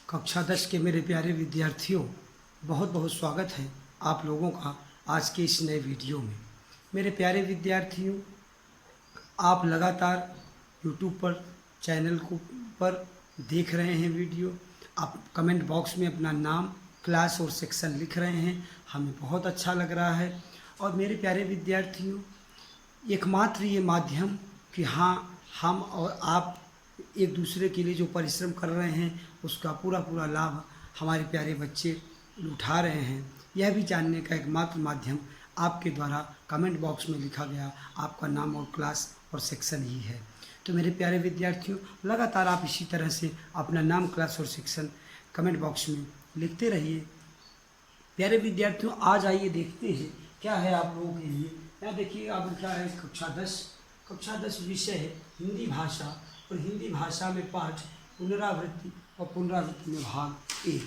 कक्षा 10 के मेरे प्यारे विद्यार्थियों, बहुत बहुत स्वागत है आप लोगों का आज के इस नए वीडियो में। मेरे प्यारे विद्यार्थियों, आप लगातार YouTube पर चैनल को पर देख रहे हैं वीडियो। आप कमेंट बॉक्स में अपना नाम, क्लास और सेक्शन लिख रहे हैं, हमें बहुत अच्छा लग रहा है। और मेरे प्यारे विद्यार्थियों, एकमात्र ये माध्यम कि हाँ, हम और आप एक दूसरे के लिए जो परिश्रम कर रहे हैं उसका पूरा पूरा लाभ हमारे प्यारे बच्चे उठा रहे हैं, यह भी जानने का एकमात्र माध्यम आपके द्वारा कमेंट बॉक्स में लिखा गया आपका नाम और क्लास और सेक्शन ही है। तो मेरे प्यारे विद्यार्थियों, लगातार आप इसी तरह से अपना नाम, क्लास और सेक्शन कमेंट बॉक्स में लिखते रहिए। प्यारे विद्यार्थियों, आज आइए देखते हैं क्या है आप लोगों के लिए। यहाँ देखिए, आप लिखा है कक्षा 10 विषय है हिंदी भाषा, और हिंदी भाषा में पाठ पुनरावृत्ति और पुनरावृत्ति में भाग 1।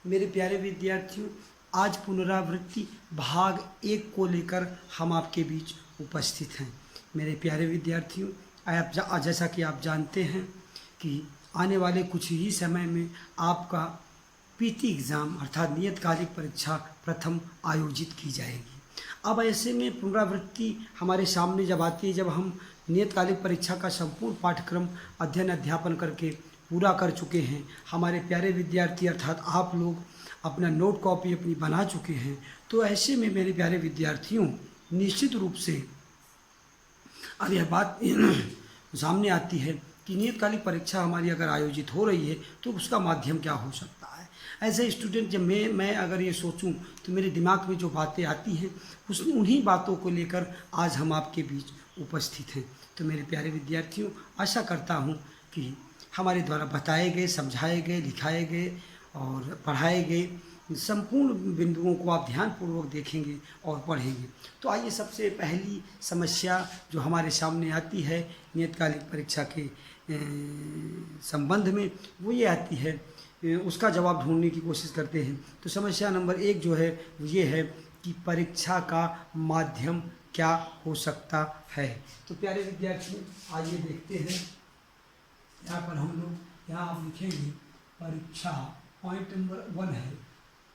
मेरे प्यारे विद्यार्थियों, आज पुनरावृत्ति भाग 1 को लेकर हम आपके बीच उपस्थित हैं। मेरे प्यारे विद्यार्थियों, जैसा कि आप जानते हैं कि आने वाले कुछ ही समय में आपका पीटी एग्ज़ाम अर्थात नियतकालिक परीक्षा प्रथम आयोजित की जाएगी। अब ऐसे में पुनरावृत्ति हमारे सामने जब आती है, जब हम नियतकालिक परीक्षा का संपूर्ण पाठ्यक्रम अध्ययन अध्यापन करके पूरा कर चुके हैं, हमारे प्यारे विद्यार्थी अर्थात आप लोग अपना नोट कॉपी अपनी बना चुके हैं, तो ऐसे में मेरे प्यारे विद्यार्थियों, निश्चित रूप से अब यह बात सामने आती है कि नियतकालिक परीक्षा हमारी अगर आयोजित हो रही है तो उसका माध्यम क्या हो सकता है। एज ए स्टूडेंट जब मैं अगर ये सोचूं तो मेरे दिमाग में जो बातें आती हैं उन्हीं बातों को लेकर आज हम आपके बीच उपस्थित हैं। तो मेरे प्यारे विद्यार्थियों, आशा करता हूँ कि हमारे द्वारा बताए गए, समझाए गए, लिखाए गए और पढ़ाए गए संपूर्ण बिंदुओं को आप ध्यानपूर्वक देखेंगे और पढ़ेंगे। तो आइए, सबसे पहली समस्या जो हमारे सामने आती है नियतकालिक परीक्षा के संबंध में, वो ये आती है, उसका जवाब ढूंढने की कोशिश करते हैं। तो समस्या नंबर 1 जो है वो ये है कि परीक्षा का माध्यम क्या हो सकता है। तो प्यारे विद्यार्थियों, आइए देखते हैं। यहाँ पर हम लोग आप लिखेंगे परीक्षा, पॉइंट नंबर 1 है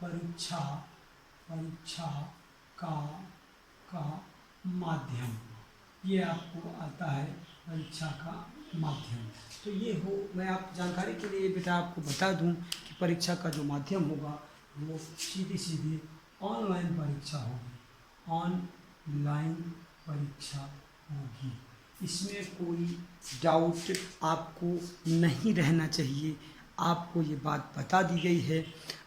परीक्षा का माध्यम। ये आपको आता है परीक्षा का माध्यम। तो ये हो, मैं आप जानकारी के लिए बेटा आपको बता दूं कि परीक्षा का जो माध्यम होगा वो सीधी ऑनलाइन परीक्षा होगी। ऑनलाइन परीक्षा होगी, इसमें कोई डाउट आपको नहीं रहना चाहिए। आपको ये बात बता दी गई है,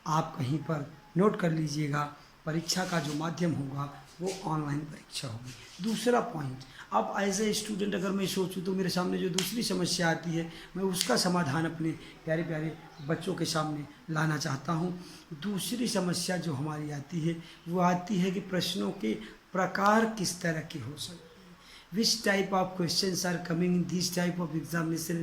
आप कहीं पर नोट कर लीजिएगा। परीक्षा का जो माध्यम होगा वो ऑनलाइन परीक्षा होगी। दूसरा पॉइंट, अब एज ए स्टूडेंट अगर मैं सोचूं तो मेरे सामने जो दूसरी समस्या आती है, मैं उसका समाधान अपने प्यारे प्यारे बच्चों के सामने लाना चाहता हूं। दूसरी समस्या जो हमारी आती है वो आती है कि प्रश्नों के प्रकार किस तरह के हो सकते हैं। Which type of questions are coming in this type of examination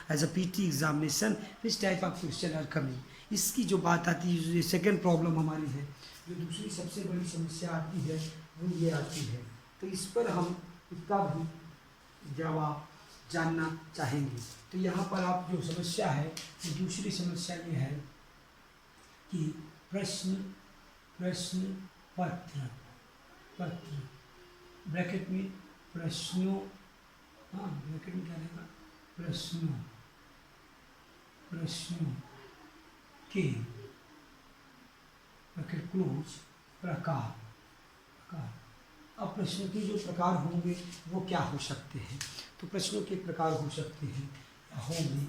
as a PT examination? Which type of question are coming? इसकी जो बात आती है, ये सेकेंड प्रॉब्लम हमारी है। जो दूसरी सबसे बड़ी समस्या आती है वो ये आती है। तो इस पर हम इसका भी जवाब जानना चाहेंगे। तो यहाँ पर आप जो समस्या है, तो दूसरी समस्या ये है कि प्रश्न पत्र ब्रैकेट में प्रश्नों, ब्रैकेट में क्या रहेगा, प्रश्नों के ब्रैकेट क्लोज प्रकार। अब प्रश्नों के जो प्रकार होंगे वो क्या हो सकते हैं। तो प्रश्नों के प्रकार हो सकते हैं, होंगे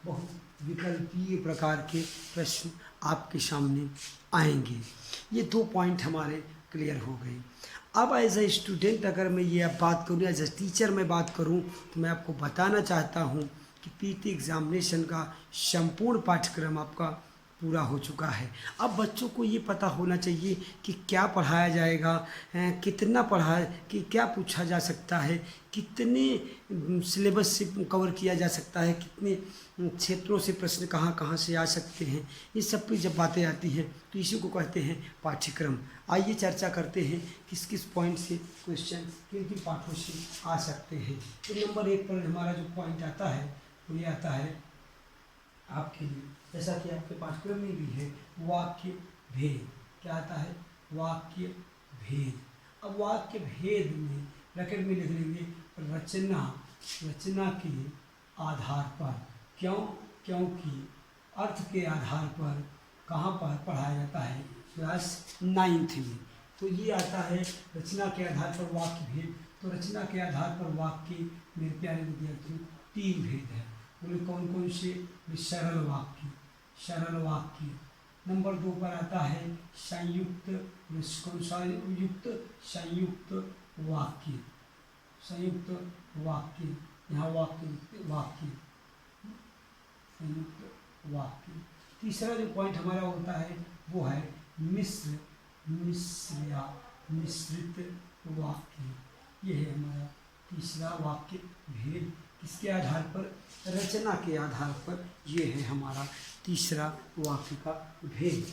बहुविकल्पीय प्रकार के प्रश्न आपके सामने आएंगे। ये 2 पॉइंट हमारे क्लियर हो गए। अब एज ए स्टूडेंट अगर मैं ये बात करूँ, एज ए टीचर मैं बात करूँ, तो मैं आपको बताना चाहता हूँ कि पीटी एग्जामिनेशन का संपूर्ण पाठ्यक्रम आपका पूरा हो चुका है। अब बच्चों को ये पता होना चाहिए कि क्या पढ़ाया जाएगा, कितना पढ़ा कि क्या पूछा जा सकता है, कितने सिलेबस से कवर किया जा सकता है, कितने क्षेत्रों से प्रश्न कहाँ कहाँ से आ सकते हैं। ये सब पे जब बातें आती हैं तो इसी को कहते हैं पाठ्यक्रम। आइए चर्चा करते हैं किस किस पॉइंट से क्वेश्चन किन किन पाठों से आ सकते हैं। तो नंबर 1 पर हमारा जो पॉइंट आता है वो ये आता है आपके लिए, जैसा कि आपके पाठ्यक्रम में भी है, वाक्य भेद। क्या आता है? वाक्य भेद। अब वाक्य भेद में ब्रैकेट में लिख लेंगे रचना के आधार पर। क्यों? क्योंकि अर्थ के आधार पर कहाँ पर पढ़ाया जाता है? क्लास 9th में। तो ये आता है रचना के आधार पर वाक्य भेद। तो रचना के आधार पर वाक्य मेरे प्यारे विद्यार्थियों 3 भेद है। बोले कौन कौन से? सरल वाक्य, सरल वाक्य। नंबर 2 पर आता है संयुक्त, कौन सा युक्त? संयुक्त वाक्य, संयुक्त वाक्य। यहाँ वाक्य वाक्य संयुक्त वाक्य। तीसरा जो पॉइंट हमारा होता है वो है मिश्र, मिश्रित वाक्य। ये है हमारा तीसरा वाक्य भेद। किसके आधार पर? रचना के आधार पर। ये है हमारा तीसरा वाक्य का भेद।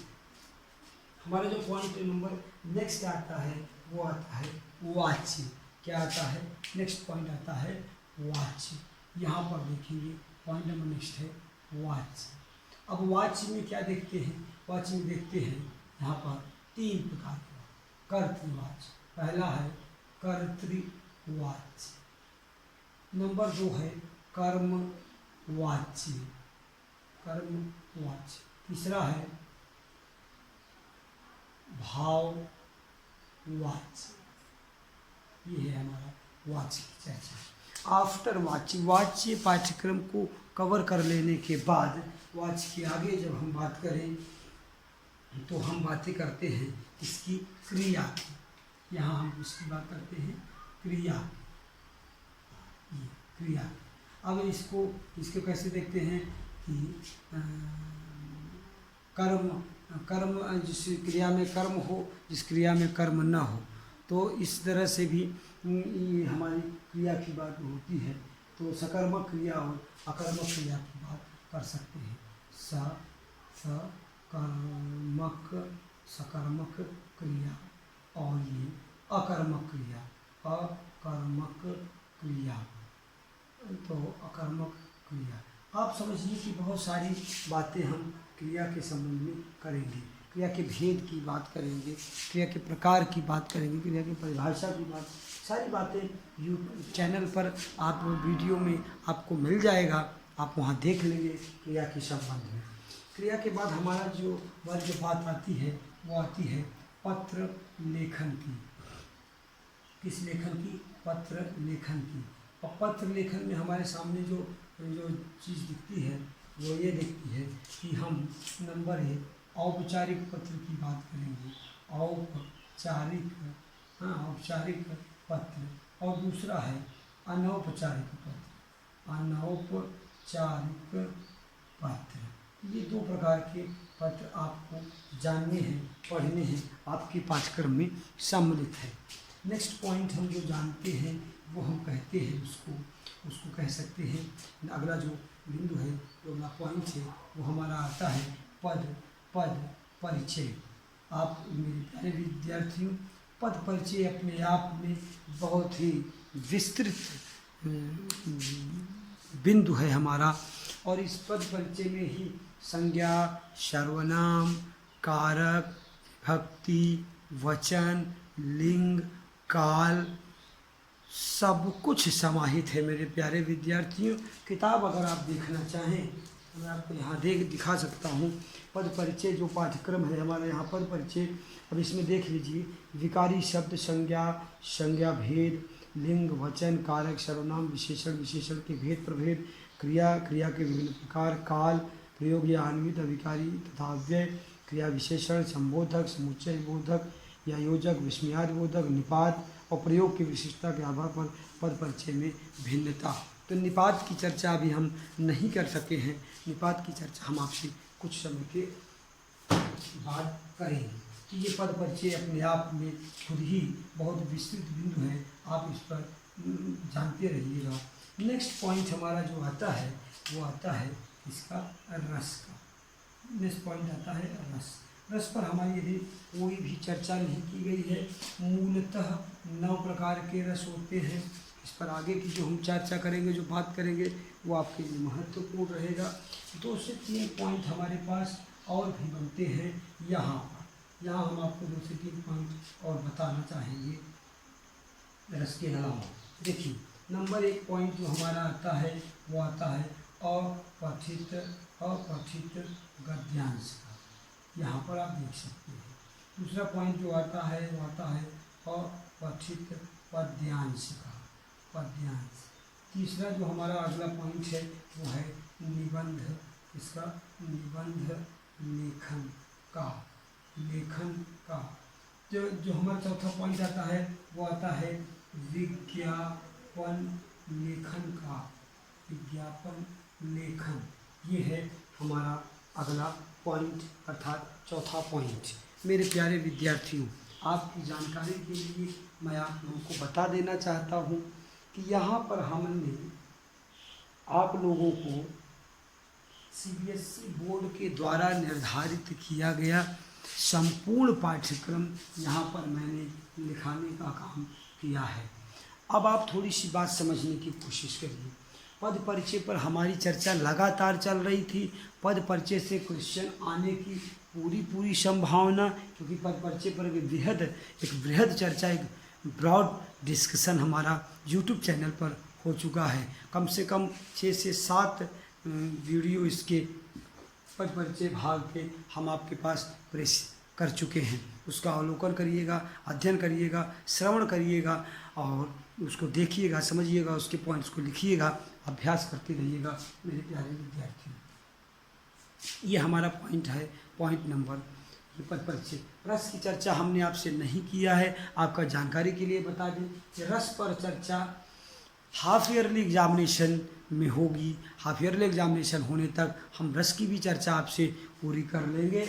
हमारा जो पॉइंट नंबर नेक्स्ट आता है वो आता है वाच्य। क्या आता है? नेक्स्ट पॉइंट आता है वाच्य। यहाँ पर देखेंगे पॉइंट नंबर नेक्स्ट है वाच्य। अब वाच्य में क्या देखते हैं? वाच्य में देखते हैं यहाँ पर 3 प्रकार का कर्तृवाच्य। पहला है कर्तृवाच्य, नंबर 2 है कर्मवाच्य, कर्मवाच्य। तीसरा है भाववाच्य। ये है हमारा वाच्य की चर्चा। आफ्टर वाच्य, वाच्य पाठ्यक्रम को कवर कर लेने के बाद वाच्य के आगे जब हम बात करें तो हम बातें करते हैं इसकी क्रिया की। यहाँ हम इसकी बात करते हैं क्रिया, क्रिया। अब इसको कैसे देखते हैं कि कर्म जिस क्रिया में कर्म हो, जिस क्रिया में कर्म न हो, तो इस तरह से भी ये हमारी क्रिया की बात होती है। तो सकर्मक क्रिया और अकर्मक क्रिया की बात कर सकते हैं। सकर्मक क्रिया और ये अकर्मक क्रिया, अकर्मक क्रिया। तो अकर्मक क्रिया आप समझिए कि बहुत सारी बातें हम क्रिया के संबंध में करेंगे। क्रिया के भेद की बात करेंगे, क्रिया के प्रकार की बात करेंगे, क्रिया की परिभाषा की बात, सारी बातें चैनल पर आप वीडियो में आपको मिल जाएगा। आप वहाँ देख लेंगे क्रिया के संबंध में। क्रिया के बाद हमारा जो बात आती है वो आती है पत्र लेखन की। किस लेखन की? पत्र लेखन की। और पत्र लेखन में हमारे सामने जो चीज़ दिखती है वो ये दिखती है कि हम नंबर 1 औपचारिक पत्र की बात करेंगे। औपचारिक, औपचारिक पत्र। और दूसरा है अनौपचारिक पत्र, अनौपचारिक पत्र। ये 2 प्रकार के पत्र आपको जानने हैं, पढ़ने हैं, आपके पाठ्यक्रम में सम्मिलित है। नेक्स्ट पॉइंट हम जो जानते हैं वो हम कहते हैं उसको कह सकते हैं। अगला जो बिंदु है, जो अगला पॉइंट है वो हमारा आता है पद परिचय। आप मेरे प्यारे विद्यार्थियों, पद परिचय अपने आप में बहुत ही विस्तृत बिंदु है हमारा। और इस पद परिचय में ही संज्ञा, सर्वनाम, कारक, भक्ति, वचन, लिंग, काल सब कुछ समाहित है मेरे प्यारे विद्यार्थियों। किताब अगर आप देखना चाहें तो मैं आपको यहाँ दिखा सकता हूँ। पद परिचय जो पाठ्यक्रम है हमारे यहाँ पद परिचय। अब इसमें देख लीजिए, विकारी शब्द, संज्ञा भेद, लिंग, वचन, कारक, सर्वनाम, विशेषण, विशेषण के भेद प्रभेद, क्रिया के विभिन्न प्रकार, काल, प्रयोग या अन्वित, अविकारी तथा अव्यय, क्रिया विशेषण, संबोधक, समुच्चय बोधक या योजक, विस्मयादि बोधक, निपात और प्रयोग की विशिष्टता के आधार पर पद परिचय में भिन्नता। तो निपात की चर्चा अभी हम नहीं कर सके हैं। निपात की चर्चा हम आपसे कुछ समय के बात करेंगे। तो ये पद परिचय अपने आप में खुद ही बहुत विस्तृत बिंदु है, आप इस पर जानते रहिएगा। नेक्स्ट पॉइंट हमारा जो आता है वो आता है इसका रस का। नेक्स्ट पॉइंट आता है रस। रस पर हमारी यदि कोई भी चर्चा नहीं की गई है। मूलतः 9 प्रकार के रस होते हैं। इस पर आगे की जो हम चर्चा करेंगे, जो बात करेंगे, वो आपके लिए महत्वपूर्ण रहेगा। 2 से 3 पॉइंट हमारे पास और भी बनते हैं यहाँ पर। यहाँ हम आपको 2 से 3 पॉइंट और बताना चाहेंगे रस के अलावा। देखिए, नंबर 1 पॉइंट जो हमारा आता है वो आता है अपठित गद्यांश का। यहाँ पर आप देख सकते हैं। दूसरा पॉइंट जो आता है वो आता है अपठित पद्यांश का, पद्यांश। तीसरा जो हमारा अगला पॉइंट है वो है निबंध, इसका निबंध लेखन का, लेखन का। जो हमारा चौथा पॉइंट आता है वो आता है विज्ञापन लेखन का, विज्ञापन लेखन। ये है हमारा अगला पॉइंट अर्थात चौथा पॉइंट। मेरे प्यारे विद्यार्थियों, आपकी जानकारी के लिए मैं आप लोगों को बता देना चाहता हूँ कि यहाँ पर हमने आप लोगों को CBSE बोर्ड के द्वारा निर्धारित किया गया संपूर्ण पाठ्यक्रम यहाँ पर मैंने लिखाने का काम किया है। अब आप थोड़ी सी बात समझने की कोशिश करिए। पद परिचय पर हमारी चर्चा लगातार चल रही थी। पद परिचय से क्वेश्चन आने की पूरी संभावना, क्योंकि पद परिचय पर एक बृहद चर्चा, एक ब्रॉड डिस्कशन हमारा YouTube चैनल पर हो चुका है। कम से कम 6 से 7 वीडियो इसके पद परिचय भाग के हम आपके पास प्रेषित कर चुके हैं। उसका अवलोकन करिएगा, अध्ययन करिएगा, श्रवण करिएगा और उसको देखिएगा, समझिएगा, उसके पॉइंट्स को लिखिएगा, अभ्यास करते रहिएगा मेरे प्यारे विद्यार्थियों। ये हमारा पॉइंट है, पॉइंट नंबर पद परिचय। रस की चर्चा हमने आपसे नहीं किया है, आपका जानकारी के लिए बता दें कि रस पर चर्चा हाफ ईयरली एग्जामिनेशन में होगी। हाफ ईयरली एग्जामिनेशन होने तक हम रस की भी चर्चा आपसे पूरी कर लेंगे।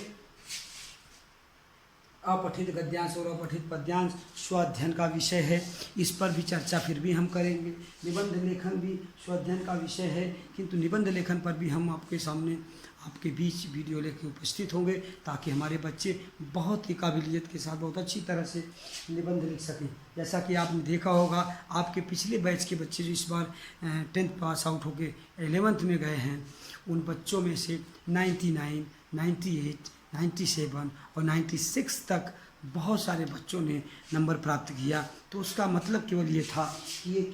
अपठित गद्यांश और अपठित पद्यांश स्वाध्ययन का विषय है, इस पर भी चर्चा फिर भी हम करेंगे। निबंध लेखन भी स्वाध्ययन का विषय है, किंतु निबंध लेखन पर भी हम आपके सामने, आपके बीच वीडियो लेकर उपस्थित होंगे, ताकि हमारे बच्चे बहुत ही काबिलियत के साथ बहुत अच्छी तरह से निबंध लिख सकें। जैसा कि आपने देखा होगा, आपके पिछले बैच के बच्चे जो इस बार 10th पास आउट होकर 11th में गए हैं, उन बच्चों में से 99, 98, 97 और 96 तक बहुत सारे बच्चों ने नंबर प्राप्त किया। तो उसका मतलब केवल ये था कि एक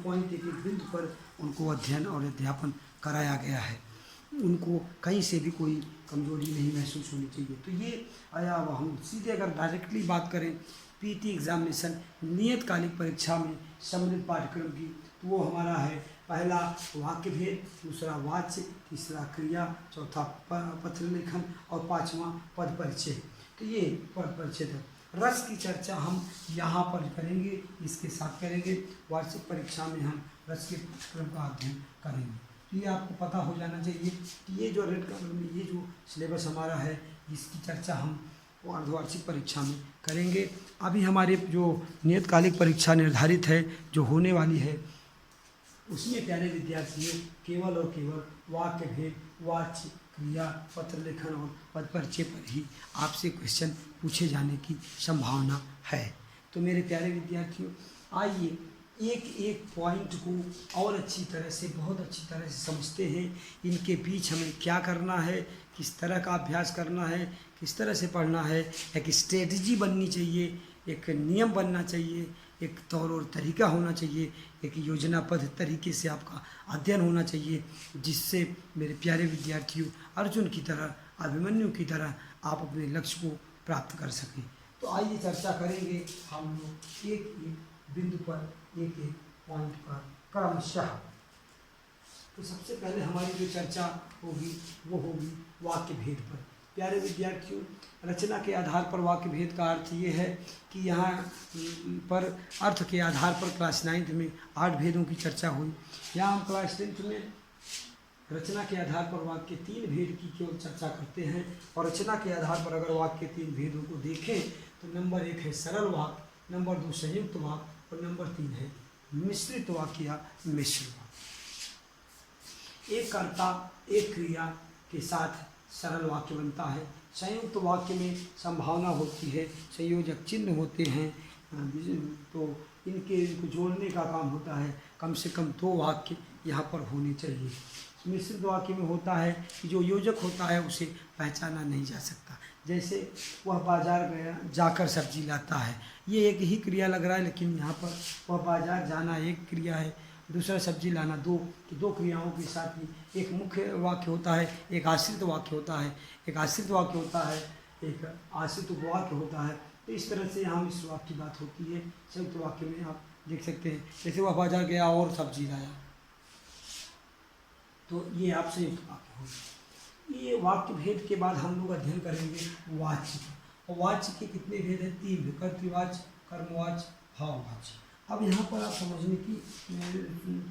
पॉइंट, एक बिंदु पर उनको अध्ययन और अध्यापन कराया गया है। उनको कहीं से भी कोई कमजोरी नहीं महसूस होनी चाहिए। तो ये आया। अब हम सीधे अगर डायरेक्टली बात करें PT एग्जामिनेशन नियतकालिक परीक्षा में सम्मिलित पाठ्यक्रम की, तो वो हमारा है पहला वाक्य भेद, दूसरा वाच्य, तीसरा क्रिया, चौथा पत्र लेखन और 5वां पद परिचय। तो ये पद परिचय था। रस की चर्चा हम यहाँ पर करेंगे, इसके साथ करेंगे। वार्षिक परीक्षा में हम रस के पाठ्यक्रम का अध्ययन करेंगे। तो ये आपको पता हो जाना चाहिए कि ये जो रेड कलर में ये जो सिलेबस हमारा है, इसकी चर्चा हम अर्धवार्षिक परीक्षा में करेंगे। अभी हमारे जो नियतकालिक परीक्षा निर्धारित है, जो होने वाली है, उसमें प्यारे विद्यार्थियों केवल और केवल वाक्य भेद, वाच्य, क्रिया, पत्र लेखन और पद परिचय पर ही आपसे क्वेश्चन पूछे जाने की संभावना है। तो मेरे प्यारे विद्यार्थियों, आइए एक एक पॉइंट को और अच्छी तरह से, बहुत अच्छी तरह से समझते हैं। इनके बीच हमें क्या करना है, किस तरह का अभ्यास करना है, किस तरह से पढ़ना है। एक स्ट्रेटजी बननी चाहिए, एक नियम बनना चाहिए, एक तौर और तरीका होना चाहिए, एक योजनाबद्ध तरीके से आपका अध्ययन होना चाहिए, जिससे मेरे प्यारे विद्यार्थियों अर्जुन की तरह, अभिमन्यु की तरह आप अपने लक्ष्य को प्राप्त कर सकें। तो आइए चर्चा करेंगे हम लोग एक एक बिंदु पर, एक एक पॉइंट पर क्रमशः। तो सबसे पहले हमारी जो चर्चा होगी वो होगी वाक्य भेद पर। प्यारे विद्यार्थियों, रचना के आधार पर वाक्य भेद का अर्थ ये है कि यहाँ पर अर्थ के आधार पर क्लास 9th में 8 भेदों की चर्चा हुई। यहाँ हम क्लास 10th में रचना के आधार पर वाक्य के 3 भेद की केवल चर्चा करते हैं, और रचना के आधार पर अगर वाक्य के 3 भेदों को देखें तो नंबर 1 है सरल वाक्य, नंबर 2 संयुक्त वाक्य और नंबर 3 है मिश्रित वाक्य या मिश्र वाक्य। एक कर्ता एक क्रिया के साथ सरल वाक्य बनता है। संयुक्त वाक्य में संभावना होती है, संयोजक चिन्ह होते हैं, तो इनको जोड़ने का काम होता है। कम से कम 2 वाक्य यहाँ पर होने चाहिए। मिश्रित वाक्य में होता है कि जो योजक होता है उसे पहचाना नहीं जा सकता। जैसे वह बाजार गया जाकर सब्जी लाता है, ये एक ही क्रिया लग रहा है, लेकिन यहाँ पर वह बाजार जाना एक क्रिया है, दूसरा सब्जी लाना 2, तो 2 क्रियाओं के साथ ही एक मुख्य वाक्य होता है, एक आश्रित वाक्य होता है, एक आश्रित वाक्य होता है, एक आश्रित उपवाक्य होता है। तो इस तरह से यहाँ मिश्र वाक्य की बात होती है। संयुक्त वाक्य में आप देख सकते हैं, जैसे वह बाजार गया और सब्जी लाया, तो ये आप संयुक्त वाक्य हो। ये वाक्य भेद के बाद हम लोग अध्ययन करेंगे वाच्य का। और वाच्य के कितने भेद हैं? 3 भेद, कर्तृवाच्य, कर्मवाच्य, भाववाच्य। अब यहाँ पर आप समझने की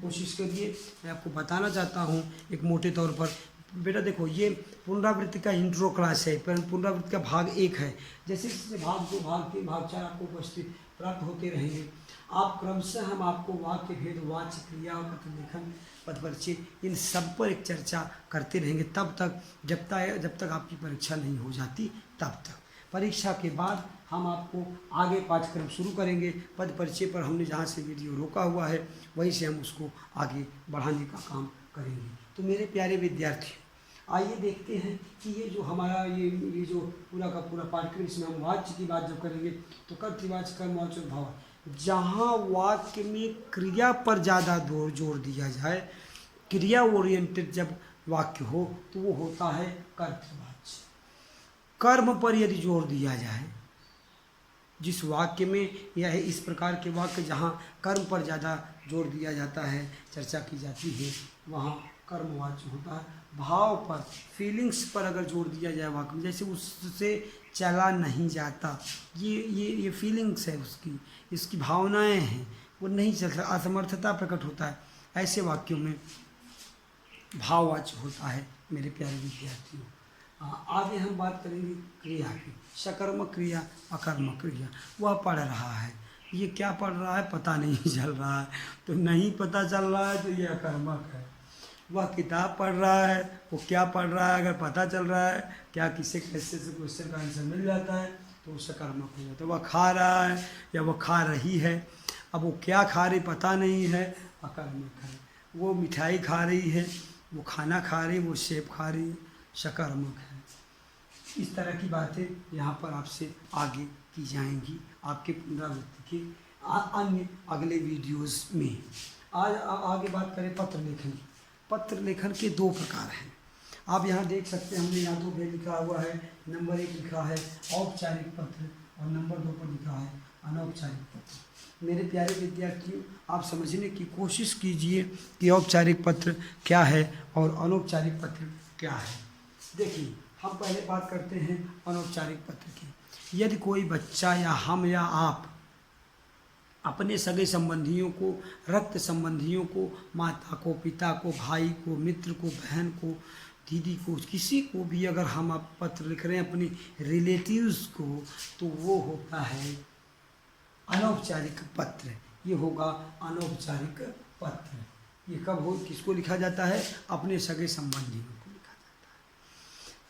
कोशिश करिए। मैं आपको बताना चाहता हूँ एक मोटे तौर पर। बेटा देखो, ये पुनरावृत्ति का इंट्रो क्लास है, पुनरावृत्ति का भाग 1 है। जैसे जैसे भाग 2, भाग 3, भाग 4 आपको उपस्थित प्राप्त होते रहेंगे। आप क्रमशः हम आपको वाक्य भेद, वाच्य, क्रिया, पत्र लेखन, पद परिचय, इन सब पर एक चर्चा करते रहेंगे तब तक, जब तक आपकी परीक्षा नहीं हो जाती तब तक। परीक्षा के बाद हम आपको आगे पाठ्यक्रम शुरू करेंगे। पद परिचय पर हमने जहाँ से वीडियो रोका हुआ है वहीं से हम उसको आगे बढ़ाने का काम करेंगे। तो मेरे प्यारे विद्यार्थी, आइए देखते हैं कि ये जो हमारा ये जो पूरा का पूरा पाठ्यक्रम, इसमें हम वाच्य की बात जब करेंगे तो कर्तृवाच्य, कर्मवाच्य और भाव। जहाँ वाक्य में क्रिया पर ज़्यादा जोर दिया जाए, क्रिया ओरिएंटेड जब वाक्य हो तो वो होता है कर्तृवाच्य। कर्म पर यदि जोर दिया जाए, जिस वाक्य में यह इस प्रकार के वाक्य जहाँ कर्म पर ज़्यादा जोर दिया जाता है, चर्चा की जाती है, वहाँ कर्मवाच्य होता है। भाव पर, फीलिंग्स पर अगर जोर दिया जाए वाक्य में, जैसे उससे चला नहीं जाता, ये फीलिंग्स है उसकी, इसकी भावनाएं हैं, वो नहीं चल सकता, असमर्थता प्रकट होता है, ऐसे वाक्यों में भाववाच्य होता है। मेरे प्यारे विद्यार्थियों, आगे हम बात करेंगे क्रिया की। सकर्मक क्रिया, अकर्मक क्रिया। वह पढ़ रहा है, ये क्या पढ़ रहा है पता नहीं चल रहा है, तो नहीं पता चल रहा है तो ये अकर्मक है। वह किताब पढ़ रहा है, वो क्या पढ़ रहा है अगर पता चल रहा है, क्या किसी कैसे से क्वेश्चन का आंसर मिल जाता है तो वो सकर्मक हो जाता है। वह खा रहा है या वह खा रही है, अब वो क्या खा रही पता नहीं है, अकर्मक है। वो मिठाई खा रही है, वो खाना खा रही, वो सेब खा रही है, सकर्मक है। इस तरह की बातें यहाँ पर आपसे आगे की जाएंगी आपके पुनरावृत्ति के अन्य अगले वीडियोस में। आज आगे बात करें पत्र लेखन की। पत्र लेखन के 2 प्रकार हैं। आप यहाँ देख सकते हैं, हमने यहाँ 2 भेद लिखा हुआ है। नंबर 1 लिखा है औपचारिक पत्र और नंबर 2 पर लिखा है अनौपचारिक पत्र। मेरे प्यारे विद्यार्थियों, आप समझने की कोशिश कीजिए कि औपचारिक पत्र क्या है और अनौपचारिक पत्र क्या है। देखिए, हम पहले बात करते हैं अनौपचारिक पत्र की। यदि कोई बच्चा या हम या आप अपने सगे संबंधियों को, रक्त संबंधियों को, माता को, पिता को, भाई को, मित्र को, बहन को, दीदी को, किसी को भी अगर हम आप पत्र लिख रहे हैं अपने रिलेटिव्स को, तो वो होता है अनौपचारिक पत्र। ये होगा अनौपचारिक पत्र। ये कब हो, किसको लिखा जाता है? अपने सगे संबंधियों को लिखा जाता है।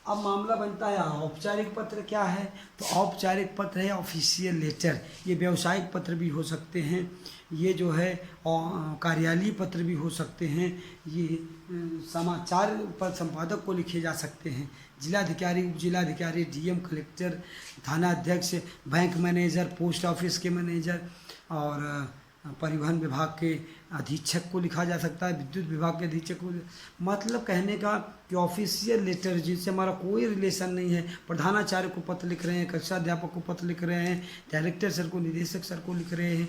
अब मामला बनता है औपचारिक पत्र क्या है? तो औपचारिक पत्र है ऑफिशियल लेटर। ये व्यावसायिक पत्र भी हो सकते हैं, ये जो है कार्यालयीय पत्र भी हो सकते हैं, ये समाचार पर संपादक को लिखे जा सकते हैं, जिलाधिकारी, उप जिलाधिकारी, डीएम, कलेक्टर, थानाध्यक्ष, बैंक मैनेजर, पोस्ट ऑफिस के मैनेजर और परिवहन विभाग के अधीक्षक को लिखा जा सकता है, विद्युत विभाग के अधीक्षक को। मतलब कहने का कि ऑफिशियल लेटर जिनसे हमारा कोई रिलेशन नहीं है, प्रधानाचार्य को पत्र लिख रहे हैं, कक्षा अध्यापक को पत्र लिख रहे हैं, डायरेक्टर सर को, निदेशक सर को लिख रहे हैं,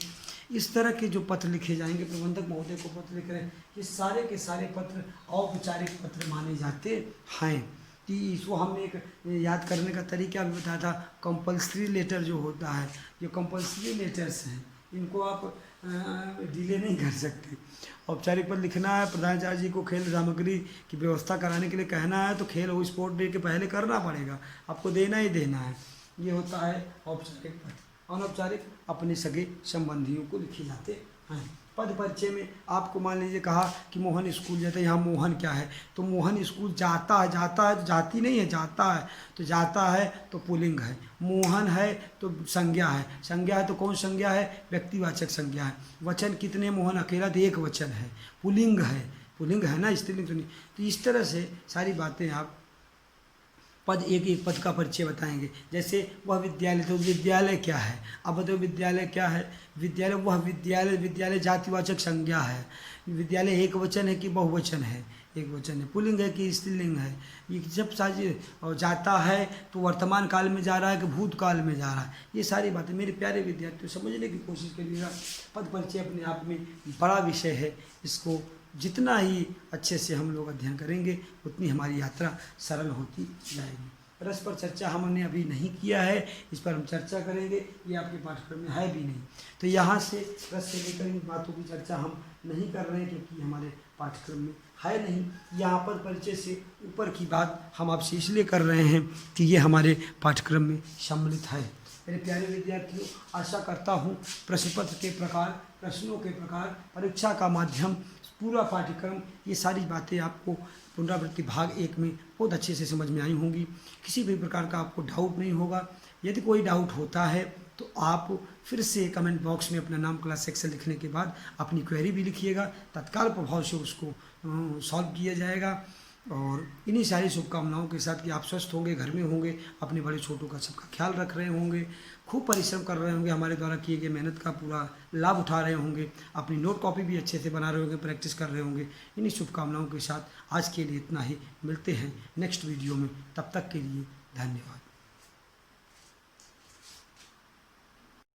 इस तरह के जो पत्र लिखे जाएंगे, प्रबंधक महोदय को पत्र लिख रहे हैं, ये सारे के सारे पत्र औपचारिक पत्र माने जाते हैं। कि इसको हमने एक याद करने का तरीका भी बताया था। कंपल्सरी लेटर जो होता है, ये कंपल्सरी लेटर्स हैं, इनको आप डिले नहीं कर सकते। औपचारिक पत्र लिखना है, प्रधानाचार्य जी को खेल सामग्री की व्यवस्था कराने के लिए कहना है, तो खेल और स्पोर्ट डे के पहले करना पड़ेगा, आपको देना ही देना है। ये होता है औपचारिक पत्र। अनौपचारिक अपने सगे संबंधियों को लिखे जाते हैं। पद परिचय में आपको मान लीजिए कहा कि मोहन स्कूल जाता है, यहाँ मोहन क्या है, तो मोहन स्कूल जाता है, जाता है तो जाती नहीं है, जाता है तो जाता है तो पुल्लिंग है। मोहन है तो संज्ञा है, संज्ञा है तो कौन संज्ञा है, व्यक्तिवाचक संज्ञा है। वचन कितने, मोहन अकेला तो एक वचन है, पुल्लिंग है, पुल्लिंग है ना, स्त्रीलिंग तो नहीं। तो इस तरह से सारी बातें आप पद एक एक पद का परिचय बताएंगे। जैसे वह विद्यालय, तो विद्यालय क्या है, अब बताओ विद्यालय क्या है। विद्यालय, वह विद्यालय, विद्यालय जातिवाचक संज्ञा है। विद्यालय एक वचन है कि बहुवचन है, एक वचन है। पुल्लिंग है कि स्त्रीलिंग है, ये जब साझे और जाता है तो वर्तमान काल में जा रहा है कि भूतकाल में जा रहा है। ये सारी बातें मेरे प्यारे विद्यार्थियों समझने की कोशिश करिएगा। पद परिचय अपने आप में बड़ा विषय है, इसको जितना ही अच्छे से हम लोग अध्ययन करेंगे उतनी हमारी यात्रा सरल होती जाएगी। रस पर चर्चा हमने अभी नहीं किया है, इस पर हम चर्चा करेंगे, ये आपके पाठ्यक्रम में है भी नहीं। तो यहाँ से रस से लेकर इन बातों की चर्चा हम नहीं कर रहे हैं क्योंकि हमारे पाठ्यक्रम में है नहीं। यहाँ पर परिचय से ऊपर की बात हम आपसे इसलिए कर रहे हैं कि ये हमारे पाठ्यक्रम में सम्मिलित है। मेरे प्यारे विद्यार्थियों, आशा करता हूँ प्रश्न पत्र के प्रकार, प्रश्नों के प्रकार, परीक्षा का माध्यम, पूरा पाठ्यक्रम, ये सारी बातें आपको पुनरावृत्ति भाग 1 में बहुत अच्छे से समझ में आई होंगी। किसी भी प्रकार का आपको डाउट नहीं होगा। यदि कोई डाउट होता है तो आप फिर से कमेंट बॉक्स में अपना नाम, क्लास, सेक्शन लिखने के बाद अपनी क्वेरी भी लिखिएगा, तत्काल प्रभाव से उसको सॉल्व किया जाएगा। और इन्हीं सारी शुभकामनाओं के साथ कि आप स्वस्थ होंगे, घर में होंगे, अपने बड़े छोटों का सबका ख्याल रख रहे होंगे, खूब परिश्रम कर रहे होंगे, हमारे द्वारा किए गए मेहनत का पूरा लाभ उठा रहे होंगे, अपनी नोट कॉपी भी अच्छे से बना रहे होंगे, प्रैक्टिस कर रहे होंगे। इन्हीं शुभकामनाओं के साथ आज के लिए इतना ही, मिलते हैं नेक्स्ट वीडियो में, तब तक के लिए धन्यवाद।